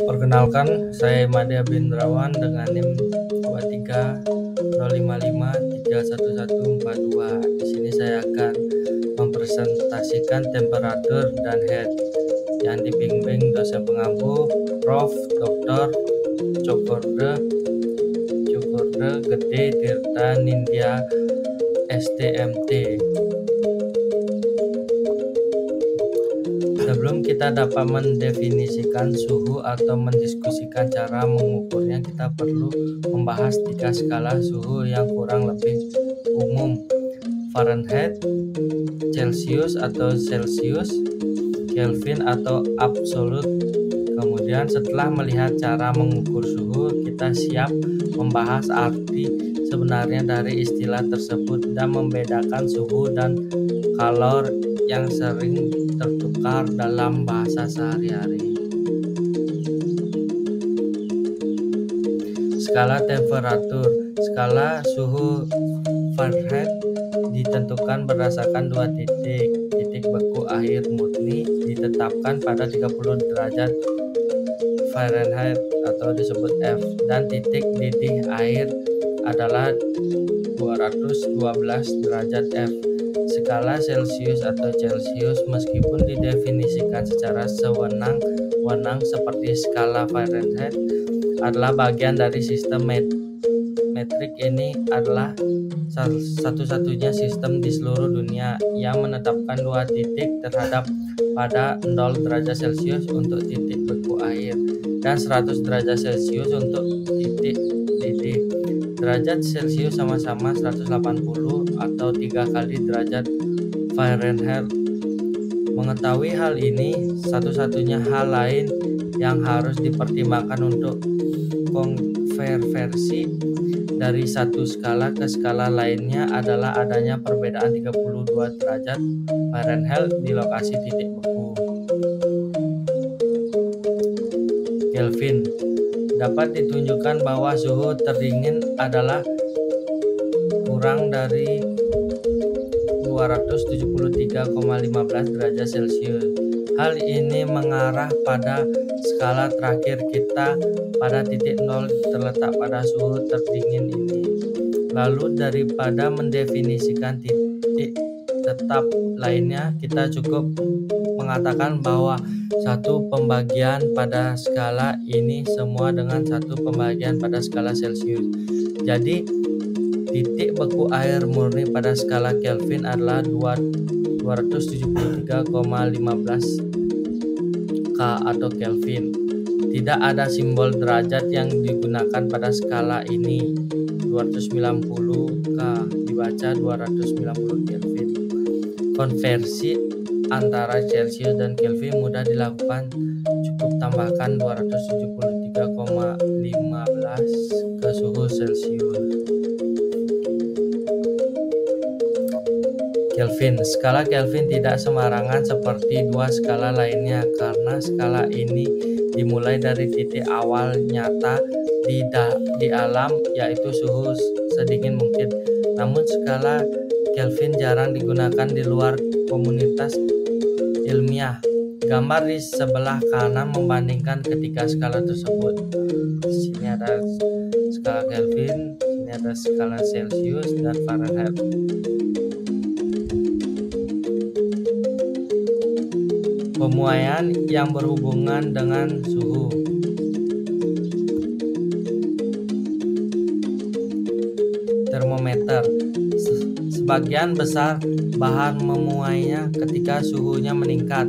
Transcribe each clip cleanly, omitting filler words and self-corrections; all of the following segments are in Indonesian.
Perkenalkan, saya Madya Bindrawan dengan NIM 2305531142. Di sini saya akan mempresentasikan temperatur dan head yang dibimbing dosen pengampu Prof. Dr. Cokorde Gede Tirta Nindya STMT. Sebelum kita dapat mendefinisikan suhu atau mendiskusikan cara mengukurnya, kita perlu membahas 3 skala suhu yang kurang lebih umum: Fahrenheit, Celcius atau Celsius, Kelvin atau absolut. Kemudian setelah melihat cara mengukur suhu, kita siap membahas arti sebenarnya dari istilah tersebut dan membedakan suhu dan kalor yang sering tertukar dalam bahasa sehari-hari. Skala temperatur. Skala suhu Fahrenheit ditentukan berdasarkan 2 titik. Titik beku air murni ditetapkan pada 30 derajat Fahrenheit atau disebut F, dan titik didih air adalah 212 derajat F. Skala Celcius atau Celsius meskipun didefinisikan secara sewenang-wenang seperti skala Fahrenheit adalah bagian dari sistem metrik. Ini adalah satu-satunya sistem di seluruh dunia yang menetapkan 2 titik terhadap pada 0 derajat Celcius untuk titik beku air dan 100 derajat Celcius untuk titik didih. Derajat Celcius sama-sama 180 atau 3 kali derajat Fahrenheit. Mengetahui hal ini, satu-satunya hal lain yang harus dipertimbangkan untuk konversi dari satu skala ke skala lainnya adalah adanya perbedaan 32 derajat Fahrenheit di lokasi titik beku. Kelvin. Dapat ditunjukkan bahwa suhu terdingin adalah kurang dari 273,15 derajat Celcius. Hal ini mengarah pada skala terakhir kita pada titik 0 terletak pada suhu terdingin ini. Lalu daripada mendefinisikan titik tetap lainnya, kita cukup mengatakan bahwa satu pembagian pada skala ini semua dengan satu pembagian pada skala Celsius. Jadi titik beku air murni pada skala Kelvin adalah 273,15 K atau Kelvin. Tidak ada simbol derajat yang digunakan pada skala ini. 290 K dibaca 290 Kelvin. Konversi antara Celsius dan Kelvin mudah dilakukan, cukup tambahkan 273,15 ke suhu Celsius. Kelvin. Skala Kelvin tidak sembarangan seperti 2 skala lainnya karena skala ini dimulai dari titik awal nyata di alam, yaitu suhu sedingin mungkin. Namun skala Kelvin jarang digunakan di luar komunitas ilmiah. Gambar di sebelah kanan membandingkan ketiga skala tersebut. Di sini ada skala Kelvin, sini ada skala Celsius dan Fahrenheit. Pemuaian yang berhubungan dengan suhu. Termometer. Sebagian besar bahan memuainya ketika suhunya meningkat.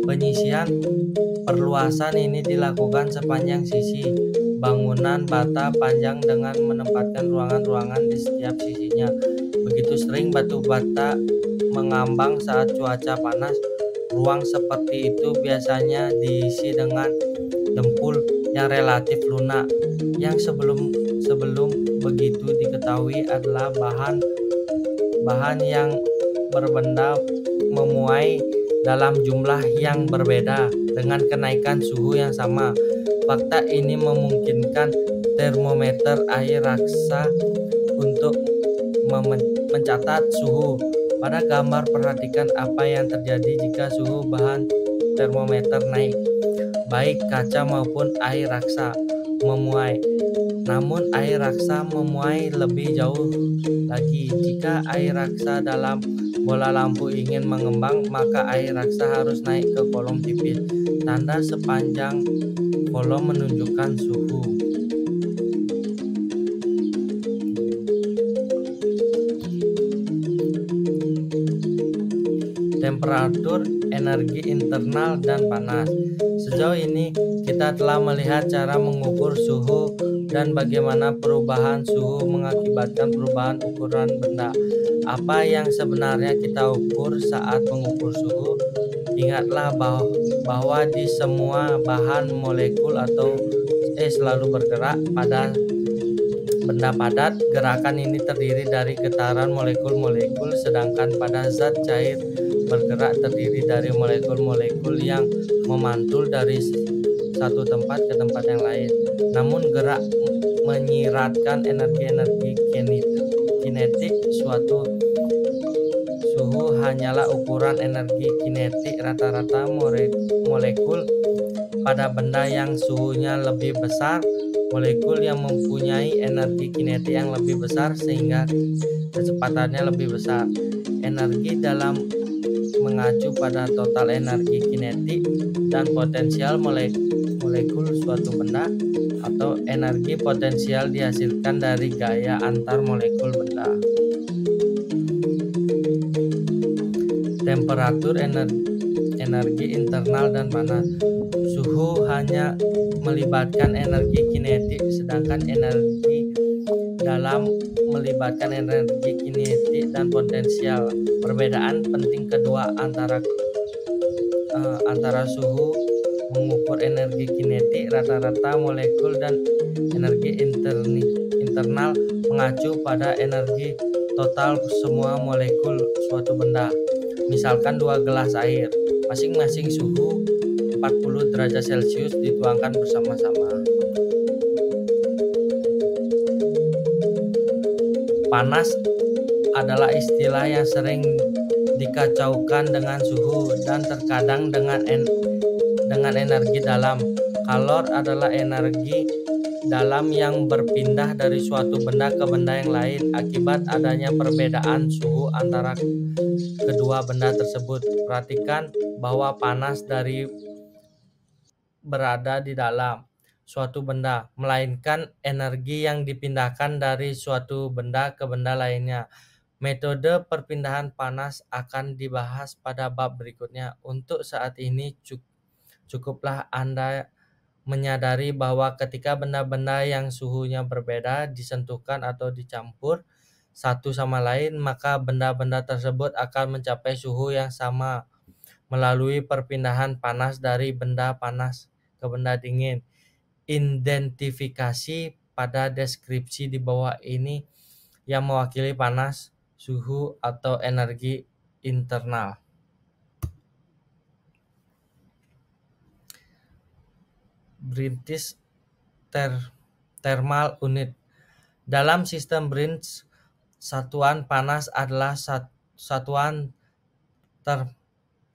Penyisian perluasan ini dilakukan sepanjang sisi bangunan bata panjang dengan menempatkan ruangan-ruangan di setiap sisinya. Begitu sering batu bata mengambang saat cuaca panas, ruang seperti itu biasanya diisi dengan dempul yang relatif lunak, yang sebelum begitu diketahui adalah bahan yang berbenda memuai dalam jumlah yang berbeda dengan kenaikan suhu yang sama. Fakta ini memungkinkan termometer air raksa untuk mencatat suhu. Pada gambar perhatikan apa yang terjadi jika suhu bahan termometer naik. baik kaca maupun air raksa memuai. Namun air raksa memuai lebih jauh lagi. Jika air raksa dalam bola lampu ingin mengembang, maka air raksa harus naik ke kolom tipis. Tanda sepanjang kolom menunjukkan suhu. Temperatur, energi internal, dan panas. Sejauh ini kita telah melihat cara mengukur suhu dan bagaimana perubahan suhu mengakibatkan perubahan ukuran benda. Apa yang sebenarnya kita ukur saat mengukur suhu? Ingatlah bahwa di semua bahan molekul atau selalu bergerak. Pada benda padat, gerakan ini terdiri dari getaran molekul-molekul, sedangkan pada zat cair bergerak terdiri dari molekul-molekul yang memantul dari satu tempat ke tempat yang lain. Namun gerak menyiratkan energi-energi kinetik. Suatu suhu hanyalah ukuran energi kinetik rata-rata molekul. Pada benda yang suhunya lebih besar, molekul yang mempunyai energi kinetik yang lebih besar sehingga kecepatannya lebih besar. Energi dalam mengacu pada total energi kinetik dan potensial molekul suatu benda, atau energi potensial dihasilkan dari gaya antar molekul benda. Temperatur, energi internal, dan panas. Suhu hanya melibatkan energi kinetik, sedangkan energi dalam melibatkan energi kinetik dan potensial. Perbedaan penting kedua antara suhu mengukur energi kinetik rata-rata molekul dan energi internal mengacu pada energi total semua molekul suatu benda. Misalkan 2 gelas air, masing-masing suhu 40 derajat Celcius dituangkan bersama-sama. Panas adalah istilah yang sering dikacaukan dengan suhu dan terkadang dengan energi dalam. Kalor adalah energi dalam yang berpindah dari suatu benda ke benda yang lain akibat adanya perbedaan suhu antara kedua benda tersebut. Perhatikan bahwa panas dari berada di dalam suatu benda, melainkan energi yang dipindahkan dari suatu benda ke benda lainnya. Metode perpindahan panas akan dibahas pada bab berikutnya. Untuk saat ini cukuplah Anda menyadari bahwa ketika benda-benda yang suhunya berbeda disentuhkan atau dicampur satu sama lain, maka benda-benda tersebut akan mencapai suhu yang sama melalui perpindahan panas dari benda panas ke benda dingin. Identifikasi pada deskripsi di bawah ini yang mewakili panas, suhu, atau energi internal. British Thermal Unit. Dalam sistem British, satuan panas adalah satuan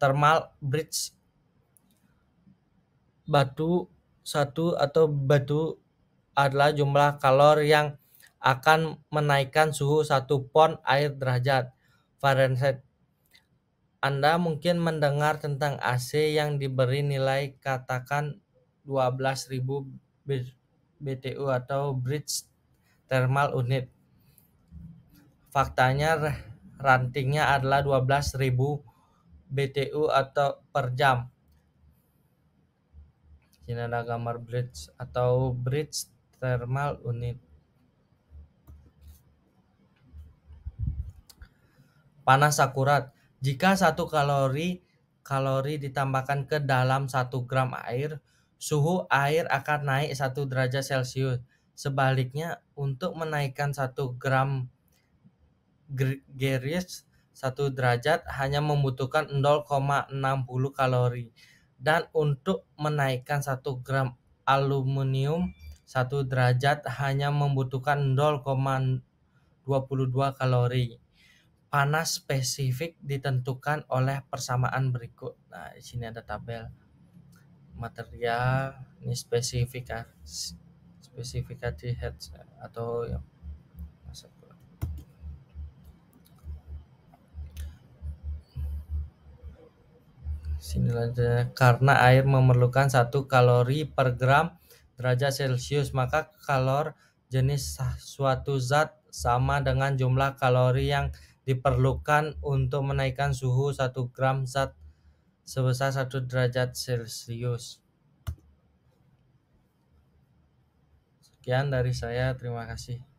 thermal British. Batu adalah jumlah kalor yang akan menaikkan suhu 1 pon air derajat Fahrenheit. Anda mungkin mendengar tentang AC yang diberi nilai katakan 12.000 BTU atau British Thermal Unit. Faktanya ratingnya adalah 12.000 BTU atau per jam. Sini ada gambar British atau British Thermal Unit. Panas akurat. Jika 1 kalori ditambahkan ke dalam 1 gram air, suhu air akan naik 1 derajat Celcius. Sebaliknya, untuk menaikkan 1 gram Celsius 1 derajat hanya membutuhkan 0,60 kalori. Dan untuk menaikkan 1 gram aluminium 1 derajat hanya membutuhkan 0,22 kalori. Panas spesifik ditentukan oleh persamaan berikut. Nah, di sini ada tabel. material ini spesifikasi head atau yang sini aja. Karena air memerlukan 1 kalori per gram derajat Celcius, maka kalor jenis suatu zat sama dengan jumlah kalori yang diperlukan untuk menaikkan suhu 1 gram zat sebesar 1 derajat Celcius. Sekian dari saya, terima kasih.